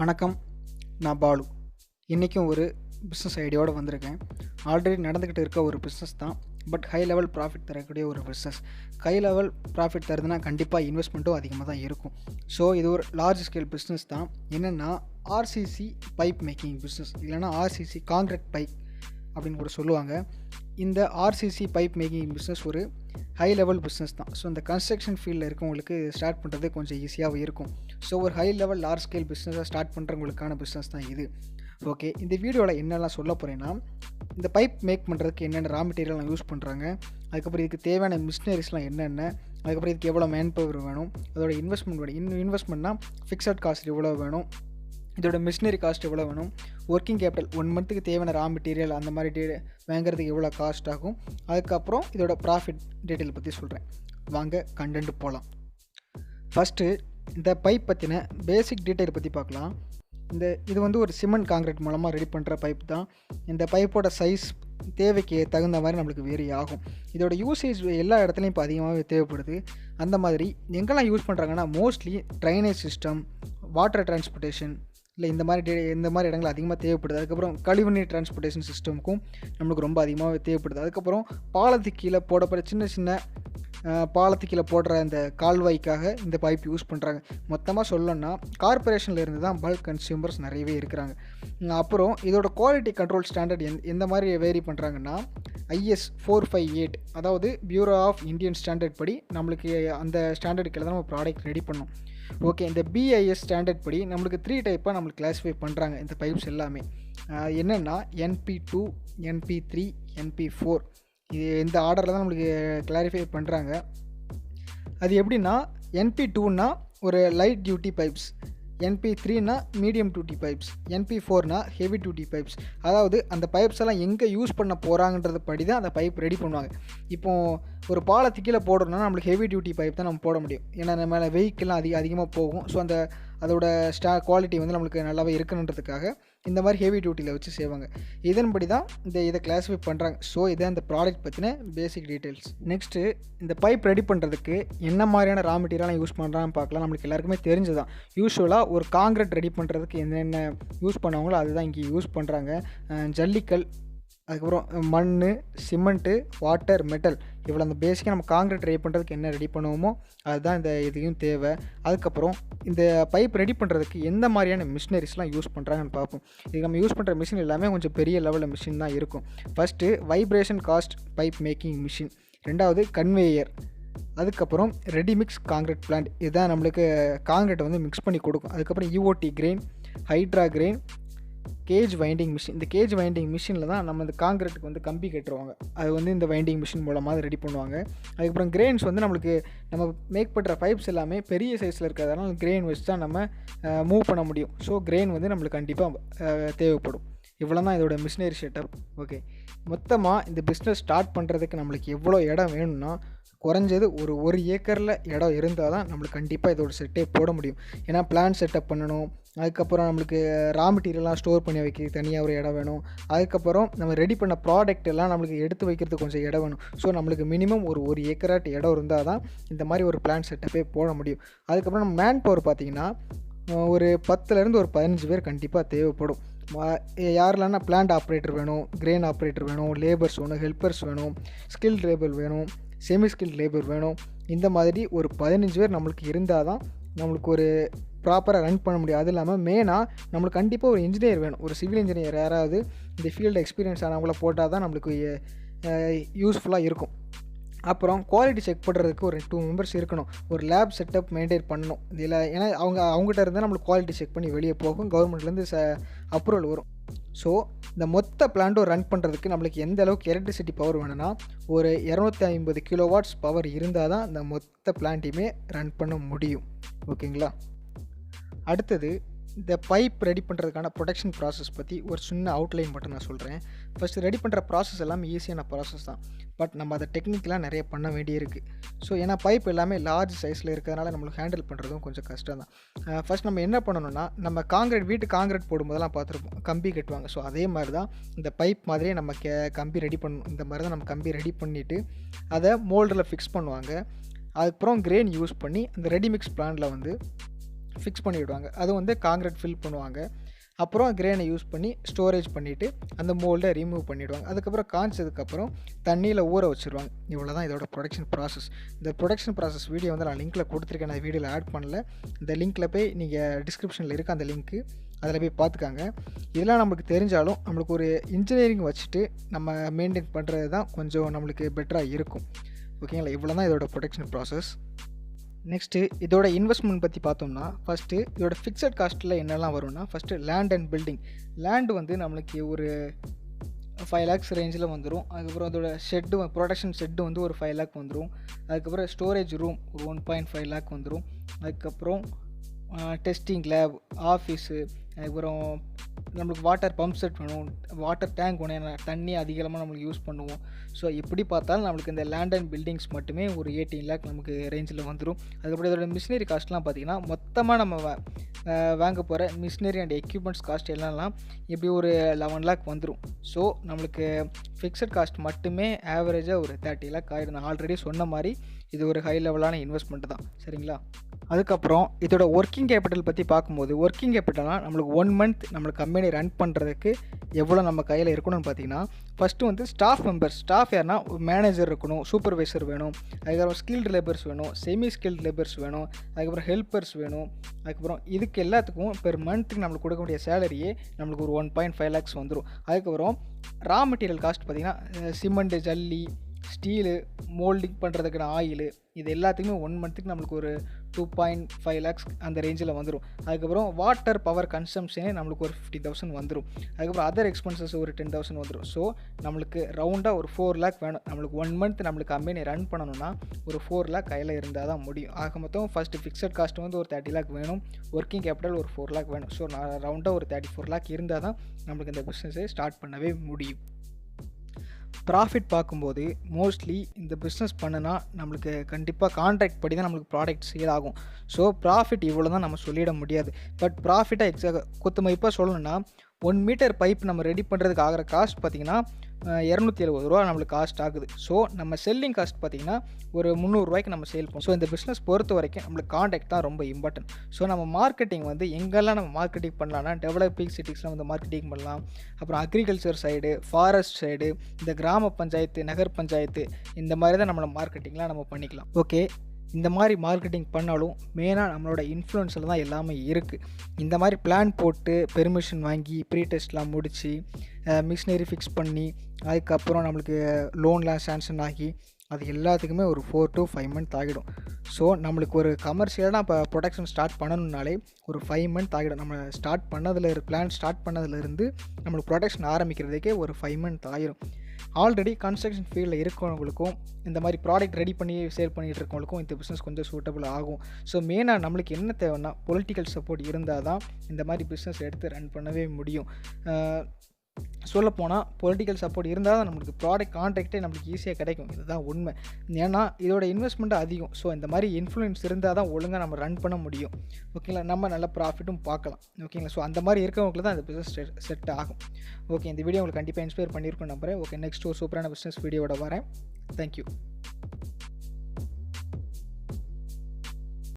வணக்கம். நான் பாலு. இன்றைக்கும் ஒரு பிஸ்னஸ் ஐடியாவோடு வந்திருக்கேன். ஆல்ரெடி நடந்துக்கிட்டு இருக்க ஒரு பிஸ்னஸ் தான். பட் ஹை லெவல் ப்ராஃபிட் தரக்கூடிய ஒரு பிஸ்னஸ். ஹை லெவல் ப்ராஃபிட் தருதுன்னா கண்டிப்பாக இன்வெஸ்ட்மெண்ட்டும் அதிகமாக தான் இருக்கும். ஸோ இது ஒரு லார்ஜ் ஸ்கேல் பிஸ்னஸ் தான். என்னென்னா ஆர்சிசி பைப் மேக்கிங் பிஸ்னஸ், இல்லைனா ஆர்சிசி காங்கிரீட் பைப் அப்படின்னு கூட சொல்லுவாங்க. இந்த ஆர்சிசி பைப் மேக்கிங் பிஸ்னஸ் ஒரு ஹை லெவல் பிஸ்னஸ் தான். ஸோ இந்த கன்ஸ்ட்ரக்ஷன் ஃபீல்டில் இருக்கவங்களுக்கு ஸ்டார்ட் பண்ணுறது கொஞ்சம் ஈஸியாகவும் இருக்கும். ஸோ ஒரு ஹை லெவல் லார்ஜ் ஸ்கேல் பிஸ்னஸை ஸ்டார்ட் பண்ணுறவங்களுக்கான பிஸ்னஸ் தான் இது. ஓகே, இந்த வீடியோவில் என்னெல்லாம் சொல்ல போகிறேன்னா, இந்த பைப் மேக் பண்ணுறதுக்கு என்னென்ன ரா மெட்டீரியல்லாம் யூஸ் பண்ணுறாங்க, அதுக்கப்புறம் இதுக்கு தேவையான மிஷினரிஸ்லாம் என்னென்ன, அதுக்கப்புறம் இதுக்கு எவ்வளோ மேன் பவர் வேணும், அதோட இன்வெஸ்ட்மெண்ட் வேணும். இன்வெஸ்ட்மெண்ட்னா ஃபிக்ஸட் காஸ்ட் எவ்வளோ வேணும், இதோட மிஷினரி காஸ்ட் எவ்வளோ வேணும், ஒர்க்கிங் கேபிட்டல் 1 மந்த்துக்கு தேவையான ரா மெட்டீரியல் அந்த மாதிரி வாங்குறதுக்கு எவ்வளோ காஸ்ட் ஆகும், அதுக்கப்புறம் இதோட ப்ராஃபிட் டீட்டெயில் பற்றி சொல்கிறேன். வாங்க கண்டென்ட் போகலாம். ஃபஸ்ட்டு இந்த பைப் பற்றின பேசிக் டீட்டெயில் பற்றி பார்க்கலாம். இது வந்து ஒரு சிமெண்ட் காங்கிரீட் மூலமாக ரெடி பண்ணுற பைப் தான். இந்த பைப்போட சைஸ் தேவைக்கு தகுந்த மாதிரி நம்மளுக்கு வேரி ஆகும். இதோட யூசேஜ் எல்லா இடத்துலையும் இப்போ அதிகமாகவே தேவைப்படுது. அந்த மாதிரி எங்கெல்லாம் யூஸ் பண்ணுறாங்கன்னா, mostly drainage system, water transportation, இல்லை இந்த மாதிரி இடங்கள் அதிகமாக தேவைப்படுது. அதுக்கப்புறம் கழிவுநீர் டிரான்ஸ்போர்ட்டேஷன் சிஸ்டமுக்கும் நம்மளுக்கு ரொம்ப அதிகமாகவே தேவைப்படுது. அதுக்கப்புறம் பாலத்துக்கு கீழே போடப்படுற சின்ன பாலத்துக்கு கீழே போடுற இந்த கால்வாய்க்காக இந்த பைப் யூஸ் பண்ணுறாங்க. மொத்தமாக சொல்லணும்னா கார்பரேஷனில் இருந்து தான் பல்க் கன்சியூமர்ஸ் நிறையவே இருக்கிறாங்க. அப்புறம் இதோட குவாலிட்டி கண்ட்ரோல் ஸ்டாண்டர்ட் எந்த மாதிரி வேரி பண்ணுறாங்கன்னா, IS 458, அதாவது பியூரோ ஆஃப் இந்தியன் ஸ்டாண்டர்ட் படி நம்மளுக்கு அந்த ஸ்டாண்டர்டுக்கு தான் நம்ம ப்ராடக்ட் ரெடி பண்ணோம். ஓகே, இந்த BIS ஸ்டாண்டர்ட் படி நம்மளுக்கு 3 டைப்பாக நம்மளுக்கு கிளாஸிஃபை பண்ணுறாங்க இந்த பைப்ஸ் எல்லாமே. என்னென்னா NP2, NP3, NP4. இது இந்த ஆர்டரில் தான் நம்மளுக்கு கிளாரிஃபை பண்ணுறாங்க. அது எப்படின்னா, NP2னா ஒரு லைட் டியூட்டி பைப்ஸ், NP3னா மீடியம் டியூட்டி பைப்ஸ், NP4னா ஹெவி டியூட்டி பைப்ஸ். அதாவது அந்த பைப்ஸ் எல்லாம் எங்கே யூஸ் பண்ண போகிறாங்கன்றது படி தான் அந்த பைப் ரெடி பண்ணுவாங்க. இப்போது ஒரு பாலத்துக்கு கீழே போடுறோம்னா நம்மளுக்கு ஹெவி டியூட்டி பைப் தான் நம்ம போட முடியும். ஏன்னா நம்ம மேலே வெஹிக்கிள்லாம் அதிகமாக போகும். ஸோ அதோட குவாலிட்டி வந்து நம்மளுக்கு நல்லாவே இருக்கணுன்றதுக்காக இந்த மாதிரி ஹெவி டியூட்டியில் வச்சு செய்வாங்க. இதன்படி தான் இதை கிளாஸிஃபை பண்ணுறாங்க. ஸோ இதை அந்த ப்ராடக்ட் பற்றின பேசிக் டீட்டெயில்ஸ். நெக்ஸ்ட்டு இந்த பைப் ரெடி பண்ணுறதுக்கு என்ன மாதிரியான ரா மெட்டீரியலாம் யூஸ் பண்ணுறான்னு பார்க்கலாம். நம்மளுக்கு எல்லாருக்குமே தெரிஞ்சதான். யூஸ்வலாக ஒரு காங்கிரீட் ரெடி பண்ணுறதுக்கு என்னென்ன யூஸ் பண்ணுவாங்களோ அதுதான் இங்கே யூஸ் பண்ணுறாங்க. ஜல்லிக்கல், அதுக்கப்புறம் மண், சிமெண்ட்டு, வாட்டர், மெட்டல், இவ்வளோ அந்த பேசிக்காக நம்ம காங்கிரீட் ரெடி பண்ணுறதுக்கு என்ன ரெடி பண்ணுவோமோ அதுதான் இதையும் தேவை. அதுக்கப்புறம் இந்த பைப் ரெடி பண்ணுறதுக்கு எந்த மாதிரியான மிஷினரிஸ்லாம் யூஸ் பண்ணுறாங்கன்னு பார்ப்போம். இது நம்ம யூஸ் பண்ணுற மிஷின் எல்லாமே கொஞ்சம் பெரிய லெவலில் மிஷின் தான் இருக்கும். First vibration cast pipe making machine, ரெண்டாவது கன்வேயர், அதுக்கப்புறம் ரெடிமிக்ஸ் காங்கிரீட் பிளான்ட். இதுதான் நம்மளுக்கு காங்கிரீட்டை வந்து மிக்ஸ் பண்ணி கொடுக்கும். அதுக்கப்புறம் UOT crane, hydra crane, cage winding machine. இந்த கேஜ் வைண்டிங் மிஷினில் தான் நம்ம இந்த காங்கிரீட்டுக்கு வந்து கம்பி கட்டுருவாங்க. அது வந்து இந்த வைண்டிங் மிஷின் மூலமாக ரெடி பண்ணுவாங்க. அதுக்கப்புறம் கிரெயின்ஸ் வந்து நம்மளுக்கு நம்ம மேக் பண்ணுற பைப்ஸ் எல்லாமே பெரிய சைஸில் இருக்கிறதுனால கிரெயின் வச்சு தான் நம்ம மூவ் பண்ண முடியும். ஸோ கிரெயின் வந்து நம்மளுக்கு கண்டிப்பாக தேவைப்படும். இவ்வளோ தான் இதோட மிஷினரி செட்டப். ஓகே, மொத்தமாக இந்த பிஸ்னஸ் ஸ்டார்ட் பண்ணுறதுக்கு நம்மளுக்கு எவ்வளோ இடம் வேணும்னா, குறைஞ்சது ஒரு ஏக்கரில் இடம் இருந்தால் தான் நம்மளுக்கு கண்டிப்பாக இதோட செட்டே போட முடியும். ஏன்னா பிளான் செட்டப் பண்ணணும். அதுக்கப்புறம் நம்மளுக்கு ரா மெட்டீரியல்லாம் ஸ்டோர் பண்ணி வைக்க தனியாக ஒரு இடம் வேணும். அதுக்கப்புறம் நம்ம ரெடி பண்ண ப்ராடக்ட் எல்லாம் நம்மளுக்கு எடுத்து வைக்கிறதுக்கு கொஞ்சம் இடம் வேணும். ஸோ நம்மளுக்கு மினிமம் ஒரு ஏக்கராட்டு இடம் இருந்தால் தான் இந்த மாதிரி ஒரு பிளான் செட்டப்பே போட முடியும். அதுக்கப்புறம் நம்ம மேன் பவர் பார்த்திங்கன்னா ஒரு 10லேருந்து ஒரு 15 பேர் கண்டிப்பாக தேவைப்படும். யாரெல்லாம்னா பிளான்ட் ஆப்ரேட்டர் வேணும், கிரெயின் ஆப்ரேட்டர் வேணும், லேபர்ஸ் வேணும், ஹெல்ப்பர்ஸ் வேணும், ஸ்கில்ட் லேபர் வேணும், செமி ஸ்கில்ட் லேபர் வேணும். இந்த மாதிரி ஒரு 15 பேர் நம்மளுக்கு இருந்தால் தான் நம்மளுக்கு ஒரு ப்ராப்பராக ரன் பண்ண முடியும். அது இல்லாமல் மெயினாக நம்மளுக்கு கண்டிப்பாக ஒரு இன்ஜினியர் வேணும். ஒரு சிவில் இன்ஜினியர் யாராவது இந்த ஃபீல்டு எக்ஸ்பீரியன்ஸ் ஆனவங்கள போட்டால் தான் நம்மளுக்கு யூஸ்ஃபுல்லாக இருக்கும். அப்புறம் குவாலிட்டி செக் பண்ணுறதுக்கு ஒரு 2 மெம்பர்ஸ் இருக்கணும். ஒரு லேப் செட்டப் மெயின்டைன் பண்ணணும் இதில். ஏன்னா அவங்ககிட்ட இருந்தால் நம்மளுக்கு குவாலிட்டி செக் பண்ணி வெளியே போகும், கவர்மெண்ட்லேருந்து அப்ரூவல் வரும். ஸோ இந்த மொத்த பிளான்ட்டும் ரன் பண்ணுறதுக்கு நம்மளுக்கு எந்த அளவுக்கு எலக்ட்ரிசிட்டி பவர் வேணும்னா, ஒரு 250 கிலோவாட்ஸ் பவர் இருந்தால் தான் இந்த மொத்த பிளான்ட்டையுமே ரன் பண்ண முடியும். ஓகேங்களா? அடுத்தது இந்த பைப் ரெடி பண்ணுறதுக்கான ப்ரொடக்ஷன் ப்ராசஸ் பற்றி ஒரு சின்ன அவுட்லைன் மட்டும் நான் சொல்கிறேன். ஃபஸ்ட்டு ரெடி பண்ணுற ப்ராசஸ் எல்லாமே ஈஸியான ப்ராசஸ் தான். பட் நம்ம அதை டெக்னிக்கலாக நிறைய பண்ண வேண்டியிருக்கு. ஸோ ஏன்னா பைப் எல்லாமே லார்ஜ் சைஸில் இருக்கிறதுனால நம்மளுக்கு ஹேண்டில் பண்ணுறதும் கொஞ்சம் கஷ்டம் தான். ஃபஸ்ட் நம்ம என்ன பண்ணணும்னா, நம்ம வீட்டு காங்கிரீட் போடும்போதெல்லாம் பார்த்துருப்போம், கம்பி கட்டுவாங்க. ஸோ அதே மாதிரி தான் இந்த பைப் மாதிரியே நம்ம கம்பி ரெடி பண்ணணும். இந்த மாதிரி தான் நம்ம கம்பி ரெடி பண்ணிவிட்டு அதை மோல்டில் ஃபிக்ஸ் பண்ணுவாங்க. அதுக்கப்புறம் கிரெயின் யூஸ் பண்ணி அந்த ரெடிமிக்ஸ் பிளான்ட்டில் வந்து ஃபிக்ஸ் பண்ணிவிடுவாங்க. அது வந்து காங்கிரீட் ஃபில் பண்ணுவாங்க. அப்புறம் கிரேனை யூஸ் பண்ணி ஸ்டோரேஜ் பண்ணிவிட்டு அந்த மோல்டை ரிமூவ் பண்ணிவிடுவாங்க. அதுக்கப்புறம் காய்ச்சதுக்கப்புறம் தண்ணியில் ஊற வச்சுருவாங்க. இவ்வளோ தான் இதோட ப்ரொடக்ஷன் ப்ராசஸ். இந்த ப்ரொடக்ஷன் ப்ராசஸ் வீடியோ வந்து நான் லிங்க்கில் கொடுத்துருக்கேன். நான் வீடியோவில் ஆட் பண்ணல. இந்த லிங்க்கில் போய் நீங்கள் டிஸ்கிரிப்ஷனில் இருக்க அந்த லிங்க்கு அதில் போய் பார்த்துக்காங்க. இதெல்லாம் நம்மளுக்கு தெரிஞ்சாலும் நம்மளுக்கு ஒரு இன்ஜினியரிங் வச்சுட்டு நம்ம மெயின்டைன் பண்ணுறது தான் கொஞ்சம் நம்மளுக்கு பெட்டராக இருக்கும். ஓகேங்களா? இவ்வளோ தான் இதோட ப்ரொடக்ஷன் ப்ராசஸ். நெக்ஸ்ட்டு இதோட இன்வெஸ்ட்மெண்ட் பற்றி பார்த்தோம்னா, ஃபஸ்ட்டு இதோட ஃபிக்ஸட் காஸ்ட்டில் என்னெல்லாம் வரும்னா, first land and building. Land வந்து நம்மளுக்கு ஒரு 5 lakhs ரேஞ்சில் வந்துடும். அதுக்கப்புறம் அதோட ஷெட்டு ப்ரொடக்ஷன் ஷெட்டு வந்து ஒரு 5 lakh வந்துடும். அதுக்கப்புறம் ஸ்டோரேஜ் ரூம் ஒரு 1.5 lakh வந்துடும். அதுக்கப்புறம் டெஸ்டிங் லேப், ஆஃபீஸு, அதுக்கப்புறம் நம்மளுக்கு வாட்டர் பம்ப் செட் வேணும், வாட்டர் டேங்க் வேணும், ஏன்னா தண்ணி அதிகமாக நம்மளுக்கு யூஸ் பண்ணுவோம். ஸோ எப்படி பார்த்தாலும் நம்மளுக்கு இந்த லேண்ட் அண்ட் பில்டிங்ஸ் மட்டுமே ஒரு 18 lakh நமக்கு ரேஞ்சில் வந்துடும். அதுக்கப்புறம் இதோட மிஷினரி காஸ்ட்லாம் பார்த்திங்கன்னா மொத்தமாக நம்ம வாங்க போகிற மிஷினரி அண்ட் எக்யூப்மெண்ட்ஸ் காஸ்ட் எல்லாம் எப்படி ஒரு 11 lakh வந்துடும். ஸோ நம்மளுக்கு ஃபிக்ஸட் காஸ்ட் மட்டுமே ஆவரேஜாக ஒரு 30 lakh ஆகிடும். நான் ஆல்ரெடி சொன்ன மாதிரி இது ஒரு ஹை லெவலான இன்வெஸ்ட்மெண்ட் தான். சரிங்களா? அதுக்கப்புறம் இதோட ஒர்க்கிங் கேபிட்டல் பற்றி பார்க்கும்போது, ஒர்க்கிங் கேபிட்டல்னால் நம்மளுக்கு 1 month நம்மளுக்கு கம்பெனி ரன் பண்ணுறதுக்கு எவ்வளோ நம்ம கையில் இருக்கணும்னு பார்த்தீங்கன்னா, ஃபஸ்ட்டு வந்து ஸ்டாஃப் மெம்பர்ஸ். ஸ்டாஃப் யாருன்னா மேனேஜர் இருக்கணும், சூப்பர்வைசர் வேணும், அதுக்கப்புறம் ஸ்கில்டு லேபர்ஸ் வேணும், செமி ஸ்கில்டு லேபர்ஸ் வேணும், அதுக்கப்புறம் ஹெல்ப்பர்ஸ் வேணும். அதுக்கப்புறம் இதுக்கு எல்லாத்துக்கும் பெர் மந்த்துக்கு நம்மளுக்கு கொடுக்கக்கூடிய சேலரியே நம்மளுக்கு ஒரு 1.5 lakhs வந்துடும். அதுக்கப்புறம் ரா மெட்டீரியல் காஸ்ட் பார்த்திங்கன்னா சிமெண்ட்டு, ஜல்லி, ஸ்டீலு, மோல்டிங் பண்ணுறதுக்கான ஆயிலு, இது எல்லாத்துக்குமே 1 monthக்கு நம்மளுக்கு ஒரு 2.5 lakhs அந்த ரேஞ்சில் வந்துடும். அதுக்கப்புறம் வாட்டர் பவர் கன்சம்ஷனே நம்மளுக்கு ஒரு 50,000 வந்துடும். அதுக்கப்புறம் அதர் எக்ஸ்பென்சஸ் ஒரு 10,000 வந்துடும். ஸோ நம்மளுக்கு ரவுண்டாக ஒரு 4 lakh வேணும். நம்மளுக்கு 1 month நம்மளுக்கு கம்பெனி ரன் பண்ணணும்னா ஒரு 4 lakh கையில் இருந்தால் தான் முடியும். ஆக மொத்தம் ஃபஸ்ட்டு ஃபிக்ஸட் காஸ்ட் வந்து ஒரு 30 lakh வேணும், ஒர்க்கிங் கேபிட்டல் ஒரு 4 lakh வேணும். ஸோ நான் ரவுண்டாக ஒரு 34 lakh இருந்தால் தான் நம்மளுக்கு இந்த பிஸ்னஸை ஸ்டார்ட் பண்ணவே முடியும். ப்ராஃபிட் பார்க்கும்போது மோஸ்ட்லி இந்த பிஸ்னஸ் பண்ணுனா நம்மளுக்கு கண்டிப்பாக கான்ட்ராக்ட் படி தான் நம்மளுக்கு ப்ராடக்ட் சேல் ஆகும். ஸோ ப்ராஃபிட் இவ்வளோ தான் நம்ம சொல்லிட முடியாது. பட் ப்ராஃபிட்டாக எக்ஸாக்ட் குத்துமதிப்பாக சொல்லணும்னா 1 meter பைப் நம்ம ரெடி பண்ணுறதுக்கு ஆகிற காஸ்ட் பார்த்திங்கன்னா 270 ரூபா நம்மளுக்கு காஸ்ட் ஆகுது. ஸோ நம்ம செல்லிங் காஸ்ட் பார்த்திங்கன்னா ஒரு 300 ரூபாய்க்கு நம்ம சேல் பண்ணுவோம். ஸோ இந்த பிஸ்னஸ் பொறுத்த வரைக்கும் நம்மளுக்கு கான்டாக்ட் தான் ரொம்ப இம்பார்ட்டன்ட். ஸோ நம்ம மார்க்கெட்டிங் வந்து எங்கெல்லாம் நம்ம மார்க்கெட்டிங் பண்ணலாம்னா, டெவலப்பிங் சிட்டிஸில் வந்து மார்க்கெட்டிங் பண்ணலாம். அப்புறம் அக்ரிகல்ச்சர் சைடு, ஃபாரஸ்ட் சைடு, இந்த கிராம பஞ்சாயத்து, நகர் பஞ்சாயத்து, இந்த மாதிரி தான் நம்மளை மார்க்கெட்டிங்லாம் நம்ம பண்ணிக்கலாம். ஓகே, இந்த மாதிரி மார்க்கெட்டிங் பண்ணாலும் மெயினாக நம்மளோட இன்ஃப்ளூயன்ஸில் தான் எல்லாமே இருக்குது. இந்த மாதிரி பிளான் போட்டு பெர்மிஷன் வாங்கி ப்ரீ டெஸ்ட்லாம் முடித்து மிஷினரி ஃபிக்ஸ் பண்ணி அதுக்கப்புறம் நம்மளுக்கு லோன்லாம் சேங்ஷன் ஆகி அது எல்லாத்துக்குமே ஒரு 4 to 5 months ஆகிடும். ஸோ நம்மளுக்கு ஒரு கமர்ஷியலாக இப்போ ப்ரொடக்ஷன் ஸ்டார்ட் பண்ணணுன்னாலே ஒரு 5 months ஆகிடும். நம்ம பிளான் ஸ்டார்ட் பண்ணதுலேருந்து நம்மளுக்கு ப்ரொடக்ஷன் ஆரம்பிக்கிறதுக்கே ஒரு 5 months ஆகிடும். ஆல்ரெடி கன்ஸ்ட்ரக்ஷன் ஃபீல்டில் இருக்கிறவங்களுக்கும் இந்த மாதிரி ப்ராடக்ட் ரெடி பண்ணி சேல் பண்ணிகிட்டு இருக்கவங்களுக்கும் இந்த பிஸ்னஸ் கொஞ்சம் சூட்டபிள் ஆகும். ஸோ மெயினாக நம்மளுக்கு என்ன தேவைன்னா பொலிட்டிக்கல் சப்போர்ட் இருந்தால் தான் இந்த மாதிரி பிஸ்னஸ் எடுத்து ரன் பண்ணவே முடியும். சொல்லப்போனால் பொலிட்டிக்கல் சப்போர்ட் இருந்தால் தான் நம்மளுக்கு ப்ராடக்ட் கான்ட்ராக்டே நம்மளுக்கு ஈஸியாக கிடைக்கும். இதுதான் உண்மை. ஏன்னா இதோட இன்வெஸ்ட்மெண்ட்டு அதிகம். ஸோ இந்த மாதிரி இன்ஃப்ளூயன்ஸ் இருந்தால் தான் ஒழுங்காக நம்ம ரன் பண்ண முடியும். ஓகேங்களா? நம்ம நல்ல ப்ராஃபிட்டும் பார்க்கலாம். ஓகேங்களா? ஸோ அந்த மாதிரி இருக்கவங்களுக்கு தான் இந்த பிஸ்னஸ் செட் ஆகும். ஓகே, இந்த வீடியோ உங்களுக்கு கண்டிப்பாக இன்ஸ்பயர் பண்ணியிருக்கும் நம்புறேன். ஓகே, நெக்ஸ்ட் ஒரு சூப்பரான பிஸ்னஸ் வீடியோட வரேன். தேங்க்யூ.